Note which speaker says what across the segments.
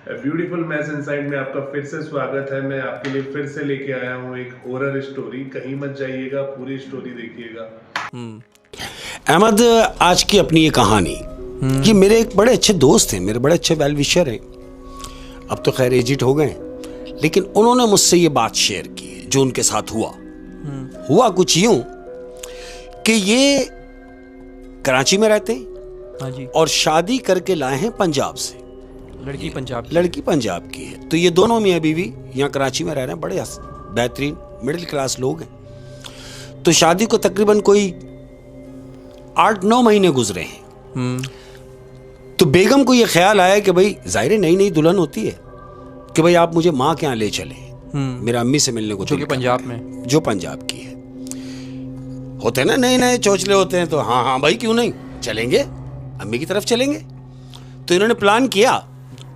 Speaker 1: Beautiful mess inside में आपका फिर से स्वागत है। मैं आपके लिए फिर से लेके आया हूँ एक हॉरर स्टोरी। कहीं मत जाइएगा, पूरी स्टोरी देखिएगा।
Speaker 2: अहमद, आज की अपनी ये कहानी, ये मेरे एक बड़े अच्छे दोस्त हैं, मेरे बड़े अच्छे वेल विशर हैं। अब तो खैर एजिड हो गए, लेकिन उन्होंने मुझसे ये बात शेयर की जो उनके साथ हुआ कुछ यूं कि ये कराची में रहते हैं।
Speaker 3: हाँ जी।
Speaker 2: और शादी करके लाए हैं पंजाब से।
Speaker 3: लड़की पंजाब
Speaker 2: की है। तो ये दोनों मियाँ बीवी यहाँ कराची में रह रहे हैं, बड़े बेहतरीन मिडिल क्लास लोग हैं। तो शादी को तकरीबन कोई 8-9 महीने गुजरे हैं। तो बेगम को ये ख्याल आया कि भाई जाहिर नई नई दुल्हन होती है कि भाई आप मुझे माँ के यहाँ ले चले, मेरा अम्मी से मिलने को,
Speaker 3: जो कि
Speaker 2: पंजाब की है। होते हैं ना नए नए चोचले होते हैं, तो हाँ भाई क्यों नहीं, चलेंगे, अम्मी की तरफ चलेंगे। तो इन्होंने प्लान किया।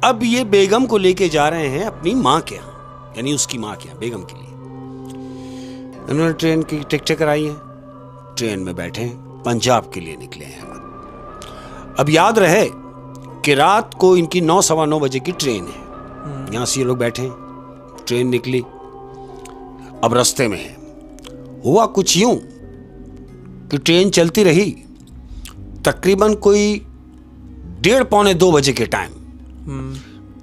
Speaker 2: अब ये बेगम को लेके जा रहे हैं अपनी माँ के यहाँ, यानी उसकी माँ के यहाँ, बेगम के लिए। इन्होंने ट्रेन की टिकटें कराई हैं, ट्रेन में बैठे हैं, पंजाब के लिए निकले हैं। अब याद रहे कि रात को इनकी 9-9:15 बजे की ट्रेन है। यहाँ से ये लोग बैठे हैं, ट्रेन निकली, अब रास्ते में है। हुआ कुछ यूं कि ट्रेन चलती रही तकरीबन कोई 1:30-2 बजे के टाइम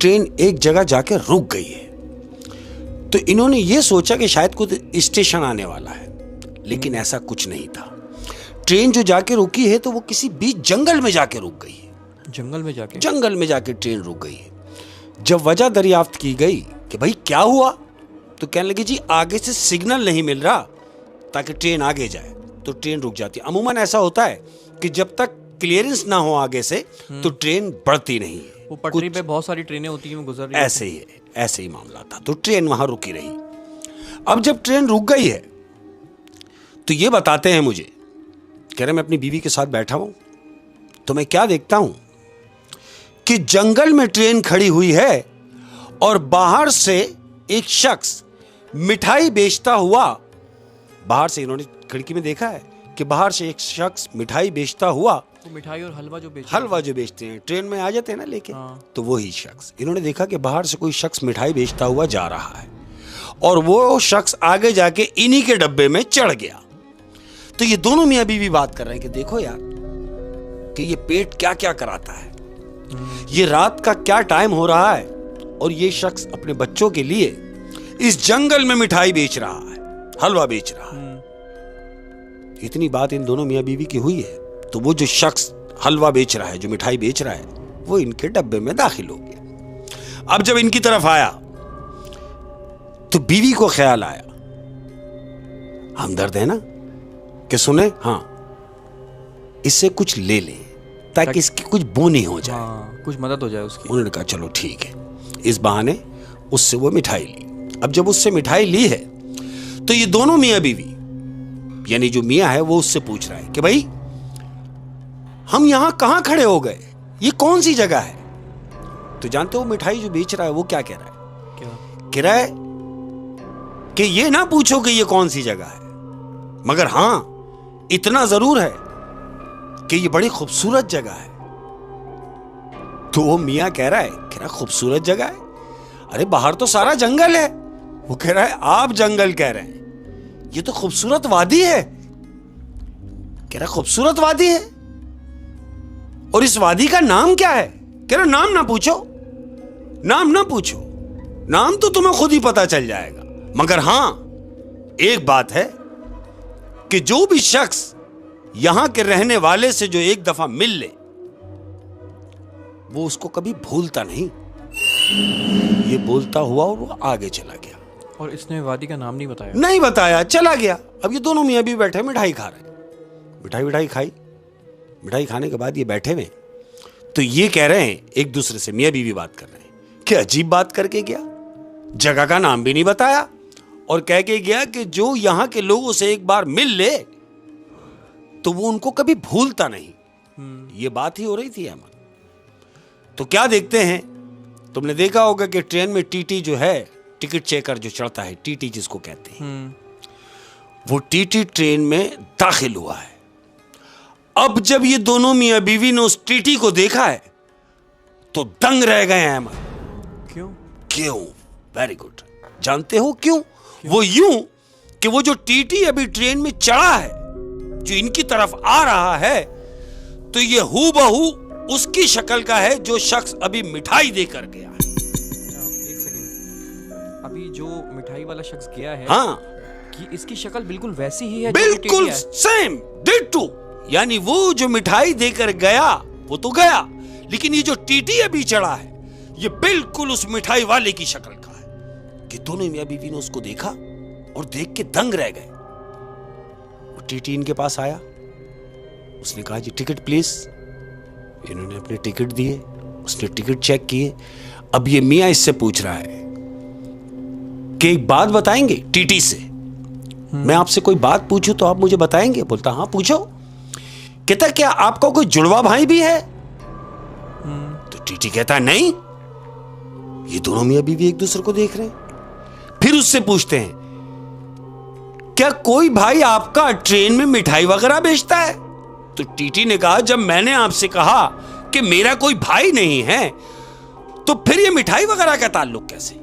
Speaker 2: ट्रेन एक जगह जाके रुक गई है। तो इन्होंने ये सोचा कि शायद कुछ स्टेशन आने वाला है, लेकिन ऐसा कुछ नहीं था। ट्रेन जो जाके रुकी है तो वो किसी बीच जंगल में जाके रुक गई है। जंगल में जाके ट्रेन रुक गई है। जब वजह दरियाफ्त की गई कि भाई क्या हुआ, तो कहने लगे जी आगे से सिग्नल नहीं मिल रहा ताकि ट्रेन आगे जाए, तो ट्रेन रुक जाती है। अमूमन ऐसा होता है कि जब तक क्लियरेंस ना हो आगे से तो ट्रेन बढ़ती नहीं है।
Speaker 3: वो पटरी पे बहुत सारी ट्रेनें होती हैं, गुजर रही
Speaker 2: ऐसे ही मामला था। तो ट्रेन वहां रुकी रही। अब जब ट्रेन रुक गई है तो ये बताते हैं मुझे, कह रहे मैं अपनी बीवी के साथ बैठा हूं तो मैं क्या देखता हूं कि जंगल में ट्रेन खड़ी हुई है और बाहर से एक शख्स मिठाई बेचता हुआ, बाहर से इन्होंने खिड़की में देखा है कि बाहर से एक शख्स मिठाई बेचता हुआ,
Speaker 3: तो मिठाई और हलवा जो
Speaker 2: बेचते हैं ट्रेन में आ जाते हैं ना लेके, तो वही शख्स, इन्होंने देखा कि बाहर से कोई शख्स मिठाई बेचता हुआ जा रहा है और वो शख्स आगे जाके इन्हीं के डब्बे में चढ़ गया। तो ये दोनों मियां बीवी बात कर रहे हैं कि देखो यार कि ये पेट क्या क्या कराता है, ये रात का क्या टाइम हो रहा है और ये शख्स अपने बच्चों के लिए इस जंगल में मिठाई बेच रहा है, हलवा बेच रहा है। इतनी बात इन दोनों मियां बीवी की हुई है तो वो जो शख्स हलवा बेच रहा है, जो मिठाई बेच रहा है, वो इनके डब्बे में दाखिल हो गया। अब जब इनकी तरफ आया तो बीवी को ख्याल आया, हमदर्द है ना, कि सुने हाँ इससे कुछ ले लें ताकि इसकी कुछ बोनी हो जाए,
Speaker 3: कुछ मदद हो जाए उसकी।
Speaker 2: उन्होंने कहा चलो ठीक है। इस बहाने उससे वो मिठाई ली। अब जब उससे मिठाई ली है तो ये दोनों मियां बीवी, यानी जो मियां है वो उससे पूछ रहा है कि भाई हम यहां कहां खड़े हो गए, ये कौन सी जगह है। तो जानते हो मिठाई जो बेच रहा है वो क्या कह रहा है, कह रहा है कि ये ना पूछो कि ये कौन सी जगह है, मगर हां इतना जरूर है कि ये बड़ी खूबसूरत जगह है। तो वो मियां कह रहा है खूबसूरत जगह है, अरे बाहर तो सारा जंगल है। वो कह रहा है आप जंगल कह रहे हैं, ये तो खूबसूरत वादी है। कह रहा खूबसूरत वादी है और इस वादी का नाम क्या है। कह रहा नाम ना पूछो, नाम तो तुम्हें खुद ही पता चल जाएगा, मगर हां एक बात है कि जो भी शख्स यहां के रहने वाले से जो एक दफा मिल ले वो उसको कभी भूलता नहीं। ये बोलता हुआ और वो आगे चला गया
Speaker 3: और इसने वादी का नाम
Speaker 2: नहीं बताया, चला गया। अब ये दोनों मियां भी बैठे मिठाई खा रहे हैं, मिठाई खाई। मिठाई खाने के बाद ये बैठे हुए तो ये कह रहे हैं एक दूसरे से, मियां बीवी बात कर रहे हैं कि अजीब बात करके गया, जगह का नाम भी नहीं बताया और कह के गया कि जो यहां के लोगों से एक बार मिल ले तो वो उनको कभी भूलता नहीं। ये बात ही हो रही थी अहमद। तो क्या देखते हैं, तुमने देखा होगा कि ट्रेन में टीटी जो है, टिकट चेकर जो चढ़ता है, टीटी जिसको कहते हैं, वो टीटी ट्रेन में दाखिल हुआ है। अब जब ये दोनों मियां बीवी ने उस टीटी को देखा है तो दंग रह गए हैं अहमद।
Speaker 3: क्यों?
Speaker 2: क्यों? Very good. जानते हो क्यों? वो यूं कि वो जो टीटी अभी ट्रेन में चढ़ा है, जो इनकी तरफ आ रहा है, तो ये हूबहू उसकी शक्ल का है जो शख्स अभी मिठाई देकर गया है।
Speaker 3: एक सेकंड, अभी जो मिठाई वाला शख्स गया है,
Speaker 2: हाँ,
Speaker 3: कि इसकी शक्ल बिल्कुल वैसी ही है
Speaker 2: बिल्कुल सेम डिट्टो। यानी वो जो मिठाई देकर गया वो तो गया, लेकिन ये जो टीटी अभी चढ़ा है ये बिल्कुल उस मिठाई वाले की शक्ल का है। कि दोनों मियां बीवी ने उसको देखा और देख के दंग रह गए। वो टीटी इनके पास आया, उसने कहा जी टिकट प्लीज। इन्होंने अपने टिकट दिए, उसने टिकट चेक किए। अब ये मियां इससे पूछ रहा है कि एक बात बताएंगे टीटी से, मैं आपसे कोई बात पूछूं तो आप मुझे बताएंगे? बोलता हाँ पूछो। कहता क्या आपका कोई जुड़वा भाई भी है? तो टीटी कहता नहीं। ये दोनों मियां बीवी एक दूसरे को देख रहे हैं। फिर उससे पूछते हैं क्या कोई भाई आपका ट्रेन में मिठाई वगैरह बेचता है? तो टीटी ने कहा जब मैंने आपसे कहा कि मेरा कोई भाई नहीं है तो फिर ये मिठाई वगैरह का ताल्लुक कैसे?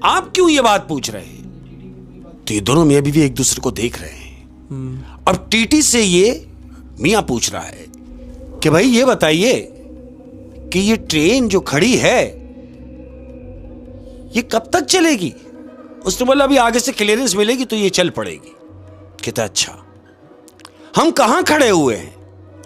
Speaker 2: आप क्यों ये बात पूछ रहे हैं? तो ये दोनों मियां बीवी एक दूसरे को देख रहे हैं। अब टीटी से ये मियां पूछ रहा है कि भाई ये बताइए कि ये ट्रेन जो खड़ी है ये कब तक चलेगी? उसने बोला अभी आगे से क्लियरेंस मिलेगी तो ये चल पड़ेगी। कहता अच्छा हम कहां खड़े हुए हैं?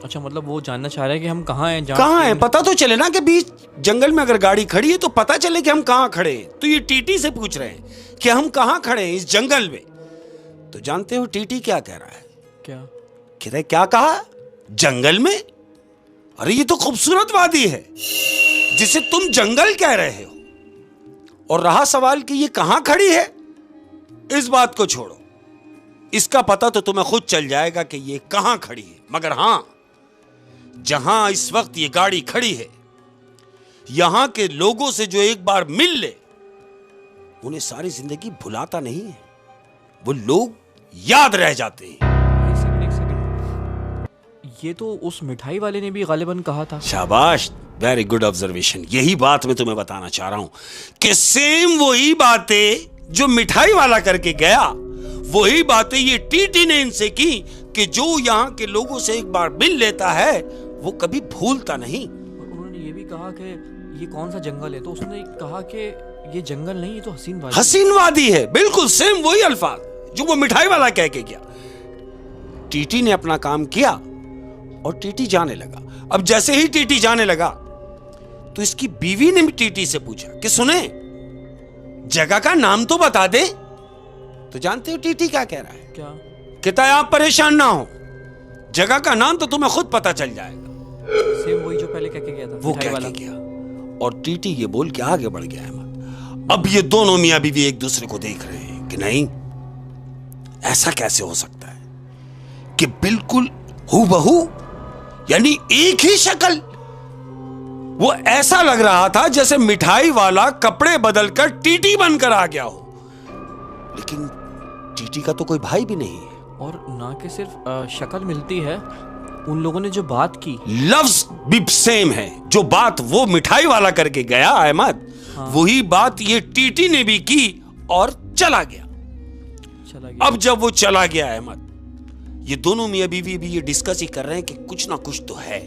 Speaker 3: अच्छा, मतलब वो जानना चाह रहा है कि हम कहाँ हैं?
Speaker 2: कहां हैं पता तो चले ना, कि बीच जंगल में अगर गाड़ी खड़ी है तो पता चले कि हम कहां खड़े हैं। तो ये टीटी से पूछ रहे हैं कि हम कहां खड़े हैं इस जंगल में। तो जानते हो टीटी क्या कह रहा है?
Speaker 3: क्या
Speaker 2: कहता है क्या कहा? जंगल में? अरे ये तो खूबसूरत वादी है जिसे तुम जंगल कह रहे हो। और रहा सवाल कि ये कहां खड़ी है, इस बात को छोड़ो, इसका पता तो तुम्हें खुद चल जाएगा कि ये कहां खड़ी है। मगर हां, जहां इस वक्त ये गाड़ी खड़ी है, यहां के लोगों से जो एक बार मिल ले उन्हें सारी जिंदगी भुलाता नहीं है, वो लोग याद रह जाते हैं।
Speaker 3: एक सेकंड, ये तो उस मिठाई वाले ने भी गालिबन कहा था।
Speaker 2: शाबाश, वेरी गुड ऑब्जर्वेशन। यही बात मैं तुम्हें बताना चाह रहा हूं कि सेम वही बातें जो मिठाई वाला करके गया, वही बातें ये टीटी ने इनसे की कि जो यहां के लोगों से एक बार मिल लेता है वो कभी भूलता नहीं।
Speaker 3: और उन्होंने ये भी कहा कि ये कौन सा जंगल है, तो उसने कहा कि ये जंगल नहीं, ये तो हसीन वादी।
Speaker 2: हसीन वादी है, बिल्कुल सेम वही अल्फाज जो वो मिठाई वाला कह के गया। टीटी ने अपना काम किया और टीटी जाने लगा। अब जैसे ही टीटी जाने लगा तो इसकी बीवी ने भी टीटी से पूछा कि सुने जगह का नाम तो बता दे। तो जानते हो टीटी क्या कह रहा है?
Speaker 3: क्या?
Speaker 2: कहता है आप परेशान ना हो, जगह का नाम तो तुम्हें खुद पता चल जाएगा।
Speaker 3: सेम वही जो पहले कह के गया था,
Speaker 2: वो
Speaker 3: मिठाई
Speaker 2: कह
Speaker 3: वाला।
Speaker 2: के गया और टीटी ये बोल के आगे बढ़ गया अहमद। अब ये दोनों मियां बीवी एक दूसरे को देख रहे हैं कि नहीं, ऐसा कैसे हो सकता है कि बिल्कुल हूबहू, यानी एक ही शक्ल। वो ऐसा लग रहा था जैसे मिठाई वाला कपड़े बदलकर टीटी बनकर आ गया हो, लेकिन टीटी का तो कोई भाई भी नहीं है।
Speaker 3: और ना कि सिर्फ शक्ल मिलती है, उन लोगों ने जो बात की,
Speaker 2: लफ्ज भी सेम है। जो बात वो मिठाई वाला करके गया अहमद, वही बात ये टीटी ने भी की और चला गया। अब जब वो चला गया अहमद, ये दोनों मियां बीवी भी ये डिस्कस ही कर रहे हैं कि कुछ ना कुछ तो है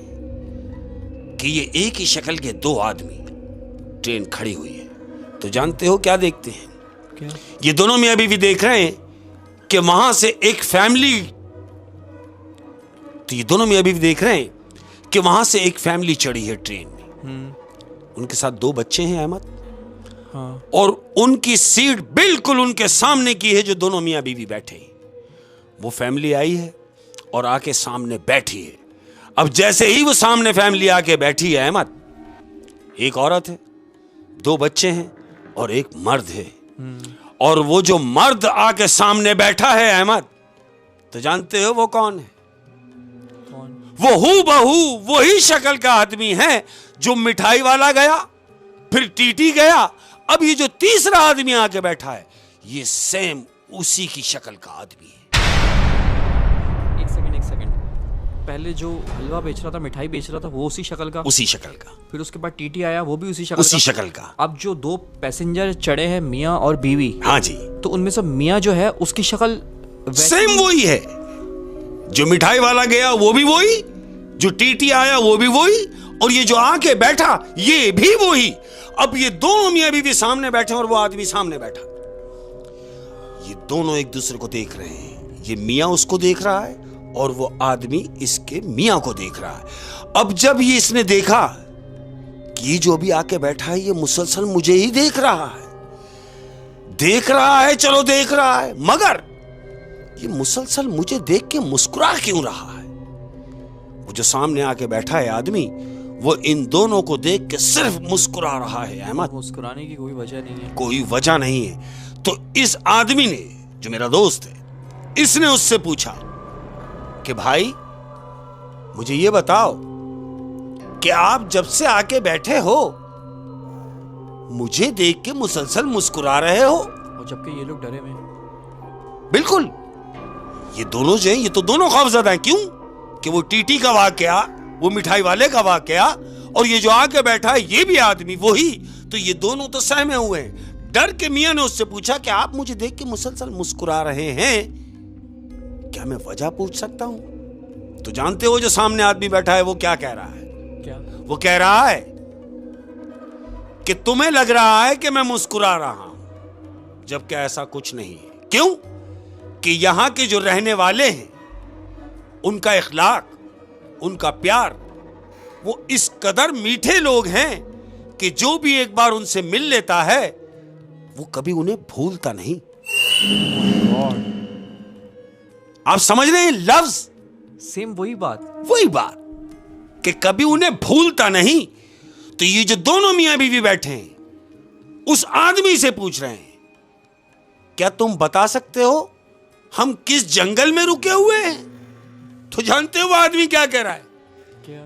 Speaker 2: कि ये एक ही शक्ल के दो आदमी, ट्रेन खड़ी हुई है। तो जानते हो क्या देखते हैं?
Speaker 3: क्या?
Speaker 2: ये दोनों मियां बीवी देख रहे हैं कि वहां से एक फैमिली, तो ये दोनों मियां बीवी देख रहे हैं कि वहां से एक फैमिली चढ़ी है ट्रेन में। उनके साथ दो बच्चे हैं अहमद।
Speaker 3: हाँ।
Speaker 2: और उनकी सीट बिल्कुल उनके सामने की है जो दोनों मियां बीवी बैठे हैं। वो फैमिली आई है और आके सामने बैठी है। अब जैसे ही वो सामने फैमिली आके बैठी है अहमद, एक औरत है, दो बच्चे हैं और एक मर्द है। और वो जो मर्द आके सामने बैठा है अहमद, तो जानते हो वो कौन है?
Speaker 3: कौन?
Speaker 2: वो हूबहू वही शक्ल का आदमी है जो मिठाई वाला गया, फिर टीटी गया, अब ये जो तीसरा आदमी आके बैठा है, ये सेम उसी की शक्ल का आदमी है।
Speaker 3: एक सेकंड, पहले जो हलवा बेच रहा था, मिठाई बेच रहा था, वो उसी शक्ल का,
Speaker 2: उसी शक्ल का,
Speaker 3: फिर उसके बाद टीटी आया, वो भी उसी शक्ल का।
Speaker 2: शक्ल का।
Speaker 3: अब जो 2 पैसेंजर चढ़े हैं, मियाँ और बीवी,
Speaker 2: हाँ जी,
Speaker 3: तो उनमें से मियाँ जो है उसकी शक्ल
Speaker 2: सेम वही है। जो मिठाई वाला गया वो भी वही, जो टीटी आया वो भी वही, और ये जो आके बैठा ये भी वही। अब ये दोनों मियाँ बीवी सामने बैठे और वो आदमी सामने बैठा, ये दोनों एक दूसरे को देख रहे हैं। ये मियाँ उसको देख रहा है और वो आदमी इसके मियाँ को देख रहा है। अब जब ये इसने देखा कि ये जो अभी आके बैठा है ये मुसलसल मुझे ही देख रहा है, चलो देख रहा है, मगर ये मुसलसल मुझे देख के मुस्कुरा क्यों रहा है? वो जो सामने आके बैठा है आदमी, वो इन दोनों को देख के सिर्फ मुस्कुरा रहा है। अहमद,
Speaker 3: मुस्कुराने की कोई वजह नहीं है,
Speaker 2: कोई वजह नहीं है। तो इस आदमी ने, जो मेरा दोस्त है, इसने उससे पूछा कि भाई मुझे ये बताओ कि आप जब से आके बैठे हो मुझे देख के मुसलसल मुस्कुरा रहे हो,
Speaker 3: और जबकि ये लोग डरे हुए हैं।
Speaker 2: बिल्कुल, ये दोनों जो हैं ये तो दोनों खौफजदा हैं। क्यों? कि वो टीटी का वाकया, वो मिठाई वाले का वाकया, और ये जो आके बैठा है ये भी आदमी वही, तो ये दोनों तो सहमे हुए हैं। डर के मियां ने उससे पूछा कि आप मुझे देख के मुसलसल मुस्कुरा रहे हैं, क्या मैं वजह पूछ सकता हूं? तो जानते हो जो सामने आदमी बैठा है वो क्या कह रहा है?
Speaker 3: क्या?
Speaker 2: वो कह रहा है कि तुम्हें लग रहा है कि मैं मुस्कुरा रहा हूं, जबकि ऐसा कुछ नहीं है। क्यों? कि यहां के जो रहने वाले हैं उनका इखलाक, उनका प्यार, वो इस कदर मीठे लोग हैं कि जो भी एक बार उनसे मिल लेता है वो कभी उन्हें भूलता नहीं। आप समझ रहे हैं लफ्ज?
Speaker 3: सेम वही बात
Speaker 2: कि कभी उन्हें भूलता नहीं। तो ये जो दोनों मियां बीवी बैठे हैं उस आदमी से पूछ रहे हैं, क्या तुम बता सकते हो हम किस जंगल में रुके हुए हैं? तो जानते हो वो आदमी क्या कह रहा है?
Speaker 3: क्या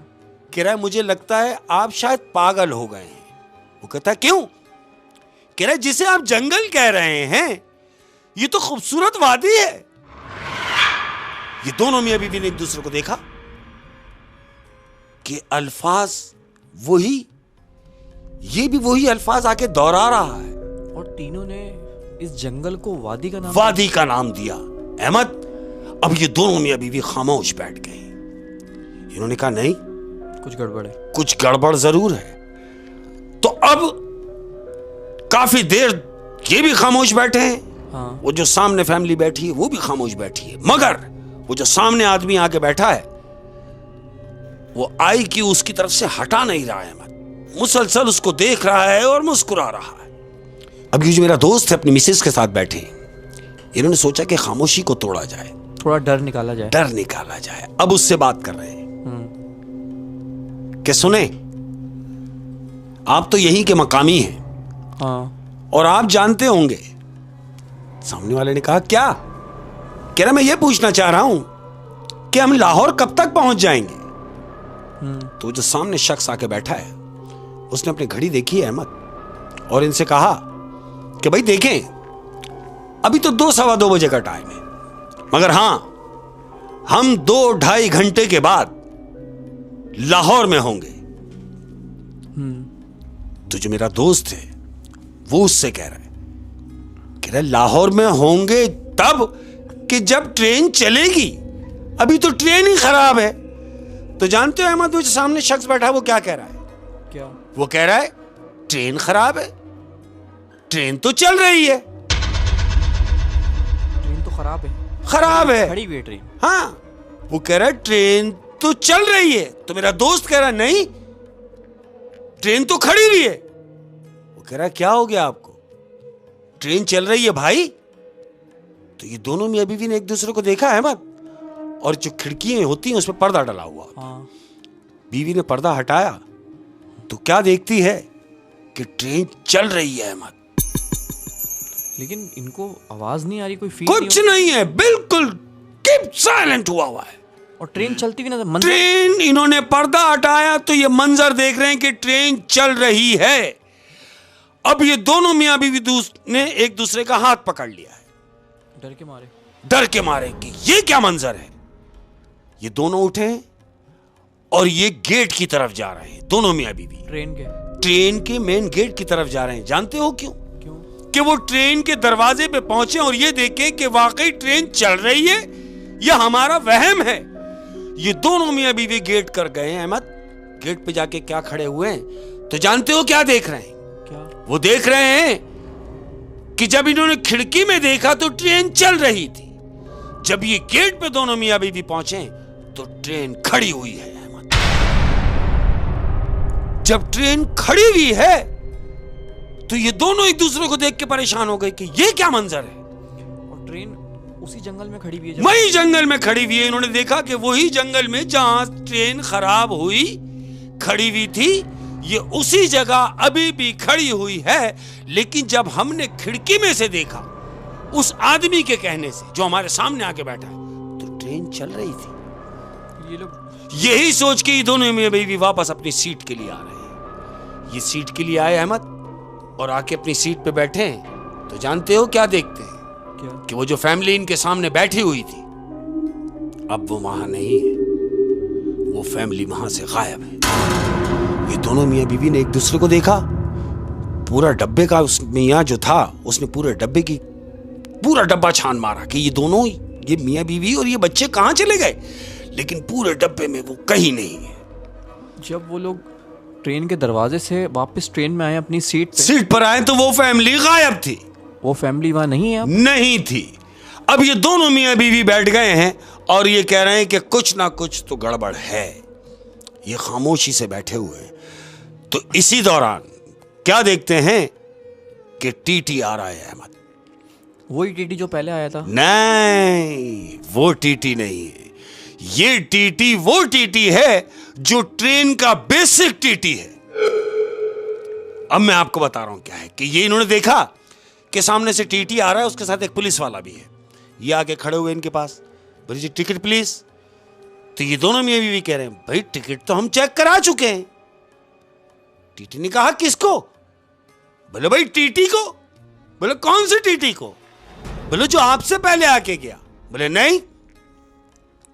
Speaker 2: कह रहा है, मुझे लगता है आप शायद पागल हो गए हैं। वो कहता है क्यों? कह रहा है, जिसे आप जंगल कह रहे हैं ये तो खूबसूरत वादी है। ये दोनों मियां बीवी ने एक दूसरे को देखा कि अल्फाज वही, ये भी वही अल्फाज आके दोहरा रहा है,
Speaker 3: और तीनों ने इस जंगल को वादी का नाम
Speaker 2: दिया। अहमद, अब ये दोनों मियां बीवी खामोश बैठ गए। इन्होंने कहा नहीं,
Speaker 3: कुछ गड़बड़ है,
Speaker 2: कुछ गड़बड़ जरूर है। तो अब काफी देर ये भी खामोश बैठे हैं।
Speaker 3: हाँ।
Speaker 2: वो जो सामने फैमिली बैठी है वो भी खामोश बैठी है, मगर वो जो सामने आदमी आके बैठा है वो आई की उसकी तरफ से हटा नहीं रहा है। मुसलसल उसको देख रहा है और मुस्कुरा रहा है। अब ये जो मेरा दोस्त है अपनी मिसेस के साथ बैठे, इन्होंने सोचा कि खामोशी को तोड़ा जाए,
Speaker 3: थोड़ा डर निकाला जाए। अब उससे बात कर रहे हैं कि सुने, आप तो यहीं के मकामी हैं। हाँ।
Speaker 2: और आप जानते होंगे। सामने वाले ने कहा क्या? कह रहा मैं ये पूछना चाह रहा हूं कि हम लाहौर कब तक पहुंच जाएंगे? तो जो सामने शख्स आके बैठा है उसने अपनी घड़ी देखी है अहमद, और इनसे कहा कि भाई देखें, अभी तो 2-2:15 बजे का टाइम है, मगर हां हम 2-2.5 घंटे के बाद लाहौर में होंगे। तो जो मेरा दोस्त है वो उससे कह रहा है लाहौर में होंगे तब कि जब ट्रेन चलेगी, अभी तो ट्रेन ही खराब है। तो जानते हो अहमद, वो जो सामने शख्स बैठा है वो क्या कह रहा है?
Speaker 3: क्या?
Speaker 2: वो कह रहा है ट्रेन खराब है, ट्रेन तो चल रही है।
Speaker 3: ट्रेन तो खराब है, खड़ी हुई है ट्रेन।
Speaker 2: हाँ, वो कह रहा है ट्रेन तो चल रही है। तो मेरा दोस्त कह रहा है नहीं, ट्रेन तो खड़ी हुई है। वो कह रहा है क्या हो गया आपको? ट्रेन चल रही है भाई। तो ये दोनों मियां बीवी ने एक दूसरे को देखा है मत, और जो खिड़कियां होती हैं उसमें पर्दा डला हुआ।
Speaker 3: हाँ।
Speaker 2: बीवी ने पर्दा हटाया तो क्या देखती है कि ट्रेन चल रही है अहमद।
Speaker 3: लेकिन इनको आवाज नहीं आ रही, कोई फील
Speaker 2: कुछ नहीं है, बिल्कुल कीप साइलेंट हुआ है।
Speaker 3: और ट्रेन चलती भी ना,
Speaker 2: ट्रेन, इन्होंने पर्दा हटाया तो ये मंजर देख रहे हैं कि ट्रेन चल रही है। अब ये दोनों मियां बीवी ने एक दूसरे का हाथ पकड़ लिया है, डर के मारे कि ये क्या मंजर है। ये दोनों उठे और ये गेट की तरफ जा रहे हैं, दोनों मियां बीवी ट्रेन के मेन गेट की तरफ जा रहे हैं। जानते हो क्यों? कि वो ट्रेन के दरवाजे पे पहुंचे और ये देखें कि वाकई ट्रेन चल रही है या हमारा वहम है। ये दोनों मियां बीवी गेट कर गए हैं। अहमद, गेट पे जाके क्या खड़े हुए हैं, तो जानते हो क्या देख रहे हैं? क्या? वो देख रहे हैं कि जब इन्होंने खिड़की में देखा तो ट्रेन चल रही थी, जब ये गेट पे दोनों मियां बीवी पहुंचे तो ट्रेन खड़ी हुई है। अहमद, जब ट्रेन खड़ी हुई है तो ये दोनों एक दूसरे को देख के परेशान हो गए कि ये क्या मंजर है।
Speaker 3: और ट्रेन उसी जंगल में खड़ी हुई है,
Speaker 2: वही जंगल में खड़ी हुई है। इन्होंने देखा कि वही जंगल में जहां ट्रेन खराब हुई खड़ी हुई थी, ये उसी जगह अभी भी खड़ी हुई है। लेकिन जब हमने खिड़की में से देखा उस आदमी के कहने से जो हमारे सामने आके बैठा है, तो ट्रेन चल रही थी।
Speaker 3: ये लोग
Speaker 2: यही सोच के ये दोनों मियां बीवी वापस अपनी सीट के लिए आ रहे हैं। ये सीट के लिए आए अहमद और आके अपनी सीट पे बैठे हैं, तो जानते हो क्या देखते हैं?
Speaker 3: क्या?
Speaker 2: कि वो जो फैमिली इनके सामने बैठी हुई थी अब वो वहां नहीं है, वो फैमिली वहां से गायब है। ये दोनों मियां बीवी ने एक दूसरे को देखा, पूरा डब्बे का उस मियां जो था उसने पूरा डब्बा छान मारा कि ये दोनों, ये मियां बीवी और ये बच्चे कहां चले गए, लेकिन पूरे डब्बे में वो कहीं नहीं है।
Speaker 3: जब वो लोग ट्रेन के दरवाजे से वापस ट्रेन में आए अपनी
Speaker 2: सीट पर आए तो वो फैमिली गायब थी।
Speaker 3: वो फैमिली वहां नहीं है अब?
Speaker 2: नहीं थी। अब ये दोनों मियां बीवी बैठ गए हैं और ये कह रहे हैं कि कुछ ना कुछ तो गड़बड़ है। ये खामोशी से बैठे हुए हैं। तो इसी दौरान क्या देखते हैं कि टीटी आ रहा है। अहमद,
Speaker 3: वही टीटी जो पहले आया था?
Speaker 2: नहीं, वो टीटी नहीं है। ये टीटी वो टीटी है जो ट्रेन का बेसिक टीटी है। अब मैं आपको बता रहा हूं क्या है कि ये इन्होंने देखा कि सामने से टीटी आ रहा है, उसके साथ एक पुलिस वाला भी है। ये आके खड़े हुए इनके पास, बोले जी टिकट प्लीज। तो ये दोनों मियां बीवी कह रहे हैं भाई टिकट तो हम चेक करा चुके हैं। टीटी ने कहा किसको? बोले भाई टीटी को। बोले कौन से टीटी को? बोले जो आपसे पहले आके गया। बोले नहीं,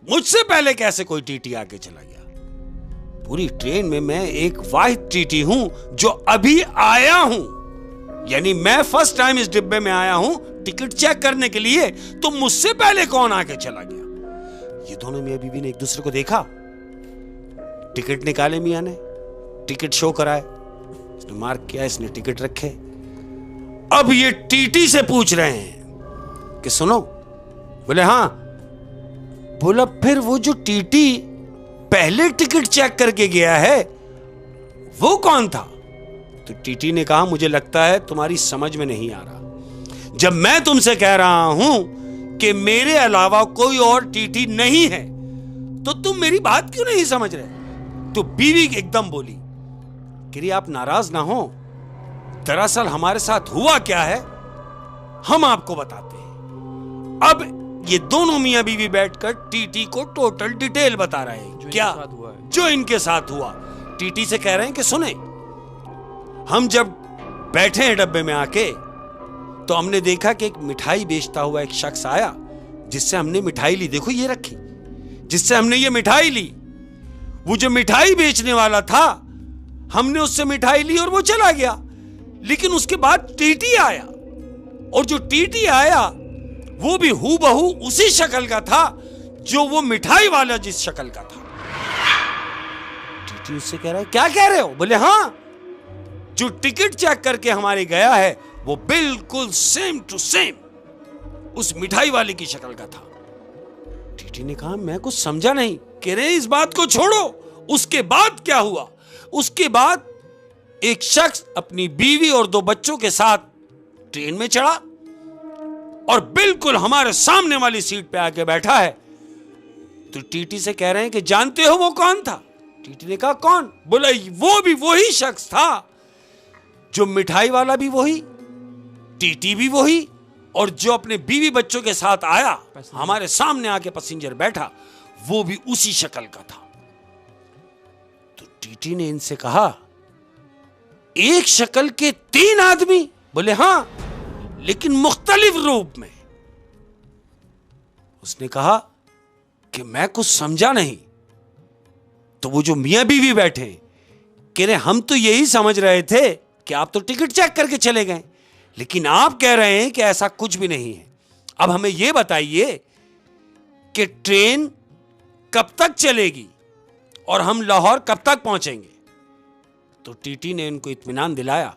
Speaker 2: मुझसे पहले कैसे कोई टीटी आके चला गया? पूरी ट्रेन में मैं एक वाहिद टीटी हूं जो अभी आया हूं, यानी मैं फर्स्ट टाइम इस डिब्बे में आया हूं टिकट चेक करने के लिए, तो मुझसे पहले कौन आके चला गया? ये दोनों मियां बीवी ने एक दूसरे को देखा, टिकट निकाले मियां ने, टिकट शो कराए, इसने मार्क किया, इसने टिकट रखे। अब ये टीटी से पूछ रहे हैं कि सुनो। बोले हाँ। बोला फिर वो जो टीटी पहले टिकट चेक करके गया है वो कौन था? तो टीटी ने कहा मुझे लगता है तुम्हारी समझ में नहीं आ रहा। जब मैं तुमसे कह रहा हूं कि मेरे अलावा कोई और टीटी नहीं है तो तुम मेरी बात क्यों नहीं समझ रहे? तो बीवी एकदम बोली कि आप नाराज ना हो, दरअसल हमारे साथ हुआ क्या है हम आपको बताते हैं। अब ये दोनों मियां बीवी बैठकर टीटी को टोटल डिटेल बता रहे हैं क्या जो इनके साथ हुआ। टीटी से कह रहे हैं कि सुने, हम जब बैठे हैं डब्बे में आके तो हमने देखा कि एक मिठाई बेचता हुआ एक शख्स आया जिससे हमने मिठाई ली। देखो ये रखी, जिससे हमने ये मिठाई ली, वो जो मिठाई बेचने वाला था हमने उससे मिठाई ली और वो चला गया। लेकिन उसके बाद टीटी आया और जो टीटी आया वो भी हूबहू उसी शक्ल का था जो वो मिठाई वाला जिस शक्ल का था। टीटी उससे कह रहा है क्या कह रहे हो? बोले हाँ, जो टिकट चेक करके हमारे गया है वो बिल्कुल सेम टू सेम उस मिठाई वाले की शक्ल का था। टीटी ने कहा मैं कुछ समझा नहीं। कह रहे इस बात को छोड़ो, उसके बाद क्या हुआ? उसके बाद एक शख्स अपनी बीवी और 2 बच्चों के साथ ट्रेन में चढ़ा और बिल्कुल हमारे सामने वाली सीट पे आके बैठा है। तो टीटी से कह रहे हैं कि जानते हो वो कौन था? टीटी ने कहा कौन? बोला वो भी वही शख्स था जो मिठाई वाला भी वही, टीटी भी वही, और जो अपने बीवी बच्चों के साथ आया हमारे सामने आके पैसेंजर बैठा वो भी उसी शक्ल का था। तो टीटी ने इनसे कहा एक शक्ल के 3 आदमी? बोले हां, लेकिन मुख्तलिफ रूप में। उसने कहा कि मैं कुछ समझा नहीं। तो वो जो मियां बीवी बैठे हैं, कह रहे हम तो यही समझ रहे थे कि आप तो टिकट चेक करके चले गए, लेकिन आप कह रहे हैं कि ऐसा कुछ भी नहीं है। अब हमें यह बताइए कि ट्रेन कब तक चलेगी और हम लाहौर कब तक पहुंचेंगे। तो टीटी ने उनको इत्मीनान दिलाया,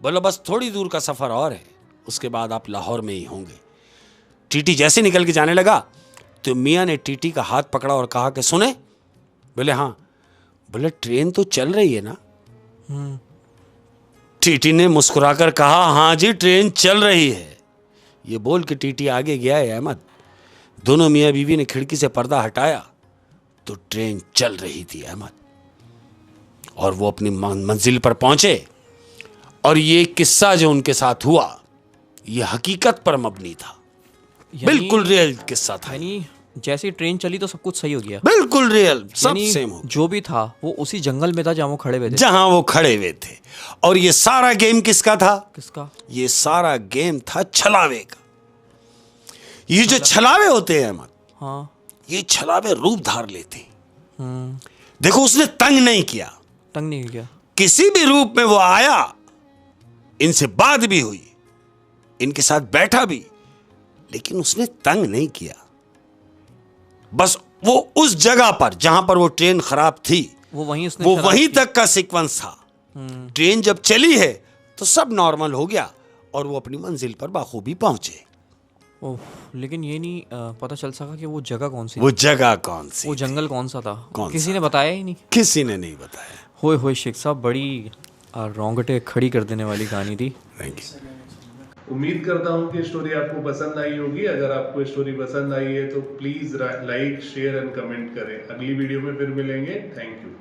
Speaker 2: बोला बस थोड़ी दूर का सफर और है, उसके बाद आप लाहौर में ही होंगे। टीटी जैसे निकल के जाने लगा तो मियां ने टीटी का हाथ पकड़ा और कहा कि सुने। बोले हाँ। बोले ट्रेन तो चल रही है ना। टीटी ने मुस्कुराकर कहा हाँ जी ट्रेन चल रही है। ये बोल के टीटी आगे गया है अहमद। दोनों मियां बीवी ने खिड़की से पर्दा हटाया तो ट्रेन चल रही थी अहमद, और वो अपनी मंजिल पर पहुंचे। और ये किस्सा जो उनके साथ हुआ ये हकीकत पर मबनी था, बिल्कुल रियल किस्सा था।
Speaker 3: यानी जैसी ट्रेन चली तो सब कुछ सही हो गया,
Speaker 2: बिल्कुल रियल, सब सेम हो।
Speaker 3: जो भी था वो उसी जंगल में था जहां वो खड़े हुए थे।
Speaker 2: जहां वो खड़े हुए थे। और ये सारा गेम किसका था?
Speaker 3: किसका? ये
Speaker 2: सारा गेम था छलावे का। ये जो छलावे होते हैं अहमद,
Speaker 3: हाँ,
Speaker 2: ये छलावे रूप धार लेते हैं। देखो उसने तंग नहीं किया,
Speaker 3: तंग नहीं किया,
Speaker 2: किसी भी रूप में वो आया, इनसे बात भी हुई, इनके साथ बैठा भी, लेकिन उसने तंग नहीं किया। बस वो उस जगह पर जहां पर वो ट्रेन खराब थी
Speaker 3: वो
Speaker 2: वहीं तक का सीक्वेंस था। ट्रेन जब चली है तो सब नॉर्मल हो गया और वो अपनी मंजिल पर बाखूबी पहुंचे।
Speaker 3: ओह, लेकिन ये नहीं पता चल सका कि वो जगह कौन सी,
Speaker 2: वो जगह कौन सी,
Speaker 3: वो जंगल कौन सा था, किसी
Speaker 2: सा
Speaker 3: ने बताया ही नहीं।
Speaker 2: किसी ने नहीं बताया।
Speaker 3: होए होए शेख साहब, बड़ी रोंगटे खड़ी कर देने वाली कहानी थी।
Speaker 2: Thank you.
Speaker 1: उम्मीद करता हूँ कि स्टोरी आपको पसंद आई होगी। अगर आपको स्टोरी पसंद आई है तो please like, share and comment करें। अगली वीडियो में फिर मिलेंगे। Thank you.